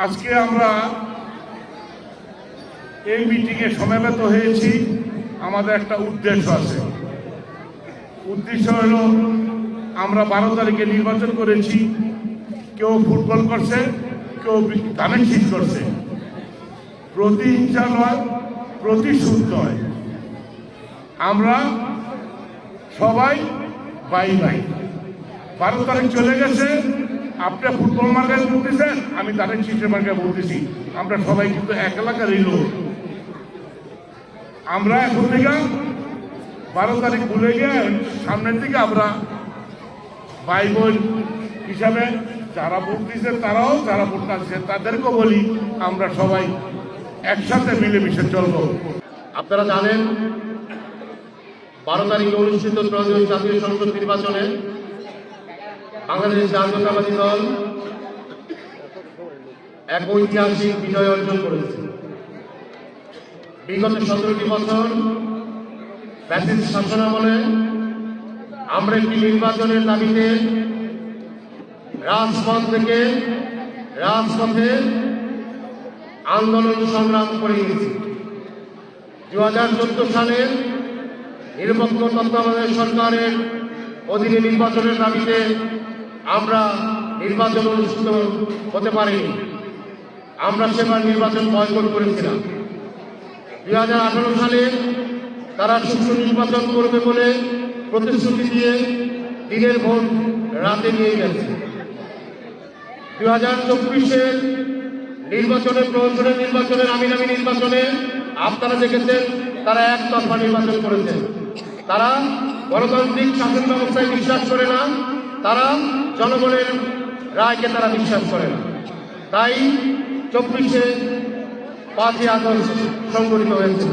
আজকে আমরা এই মিটিংয়ে সমবেত হয়েছি, আমাদের একটা উদ্দেশ্য আছে। উদ্দেশ্য হল আমরা 12 তারিখে নির্বাচন করেছি, কেউ ফুটবল করছে, কেউ ধানের শীষ করছে। প্রতিহিংসা নয়, প্রতিশোধ নয়, আমরা সবাই ভাই ভাই। 12 তারিখ চলে গেছে, আপনি ফুটবল মার্কায় বলতেছেন, আমি ধানের শীষের মার্কায় বলতেছি। আমরা সবাই কিন্তু এক এলাকারই লোক। আমরা এখন থেকে 12 তারিখ ভুলে গিয়ে সামনের দিকে আমরা ভাই বোন হিসাবে যারা ভোট দিচ্ছে তারাও, যারা ভোট না দিচ্ছে তাদেরকেও বলি, আমরা সবাই একসাথে মিলেমিশে চলব। আপনারা জানেন 12 তারিখে অনুষ্ঠিত ত্রয়োদশ জাতীয় সংসদ নির্বাচনে বাংলাদেশ জাতীয়তাবাদী দল এক ঐতিহাসিক বিজয় অর্জন করেছে। বিগত 17টি বছর ফ্যাসিস্ট শাসনামলে আমরা একটি নির্বাচনের দাবিতে রাজপথ থেকে রাজপথে আন্দোলন সংগ্রাম করে গেছি। 2014 সালের নিরপেক্ষ তত্ত্বাবধায়ক সরকারের অধীনে নির্বাচনের দাবিতে আমরা নির্বাচন অনুষ্ঠিত হতে পারিনি। আমরা সেবার নির্বাচন বয়কট করেছিলাম। 2018 সালে তারা সুষ্ঠু নির্বাচন করবে বলে প্রতিশ্রুতি দিয়ে দিনের ভোট রাতে নিয়ে গেছে। 2024-এর নির্বাচনে, প্রহসনের নির্বাচনে, নামি নির্বাচনে আপনারা দেখেছেন তারা একতরফা নির্বাচন করেছেন। তারা গণতান্ত্রিক শাসন ব্যবস্থায় বিশ্বাস করে না, তারা জনগণের রায়কে তারা বিশ্বাস করে না। তাই 24-এ 5ই আগস্ট সংগঠিত হয়েছে।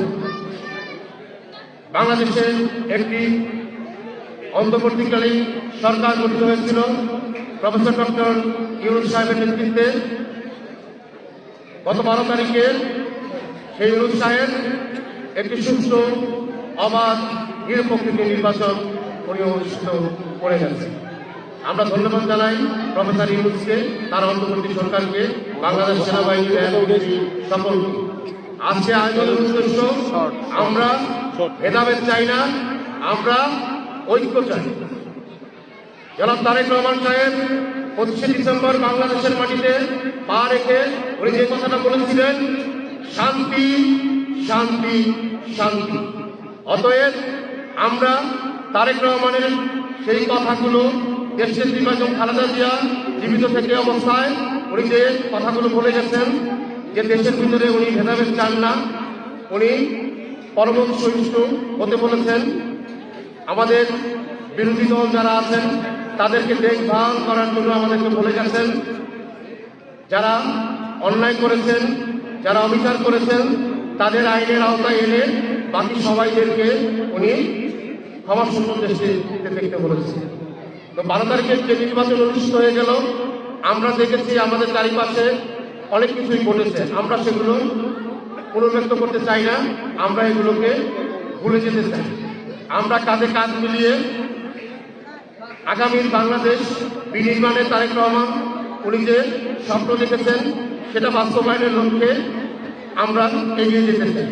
বাংলাদেশে একটি অন্তর্বর্তীকালীন সরকার গঠিত হয়েছিল প্রফেসর ডক্টর ইউনূস সাহেবের নেতৃত্বে। গত 12 তারিখে সেই ইউনূস সাহেব একটি সুষ্ঠু, অবাধ, নিরপেক্ষ নির্বাচন অনুষ্ঠিত করে গেছে। আমরা ধন্যবাদ জানাই প্রফেসর ইউনূসকে, তার অন্তর্বর্তী সরকারকে, বাংলাদেশ সেনাবাহিনীর সকলকে। আজকে আয়োজনের উদ্দেশ্য, আমরা ভেদাভেদ চাই না, আমরা ঐক্য চাই। জনাব তারেক রহমান সাহেব 25 ডিসেম্বর বাংলাদেশের মাটিতে পা রেখে উনি যে কথাটা বলেছিলেন, শান্তি শান্তি শান্তি। অতএব আমরা তারেক রহমানের সেই কথাগুলো, দেশের নির্বাচন খালেদা জিয়া জীবিত থেকে অবস্থায় উনি যে কথাগুলো বলে গেছেন, যে দেশের ভিতরে উনি ভেদাভেদ চান না, উনি পরম সহিষ্ণু হতে বলেছেন। আমাদের বিরোধী দল যারা আছেন তাদেরকে দেখভাল করার জন্য আমাদেরকে বলে গেছেন। যারা অন্যায় করেছেন, যারা অবিচার করেছেন, তাদের আইনের আওতায় এনে বাকি সবাইদেরকে উনি ক্ষমাসুন্দর দৃষ্টিতে দেখতে বলেছেন। তো 12 তারিখে যে নির্বাচন অনুষ্ঠিত হয়ে গেল, আমরা দেখেছি আমাদের চারিপাশে অনেক কিছুই ঘটেছে। আমরা সেগুলো পুনর্ব্যক্ত করতে চাই না, আমরা এগুলোকে ভুলে যেতে চাই। আমরা কাঁধে কাঁধ মিলিয়ে আগামীর বাংলাদেশ বিনির্মাণে তারেক রহমান উনি যে স্বপ্ন দেখেছেন সেটা বাস্তবায়নের লক্ষ্যে আমরা এগিয়ে যেতে চাই।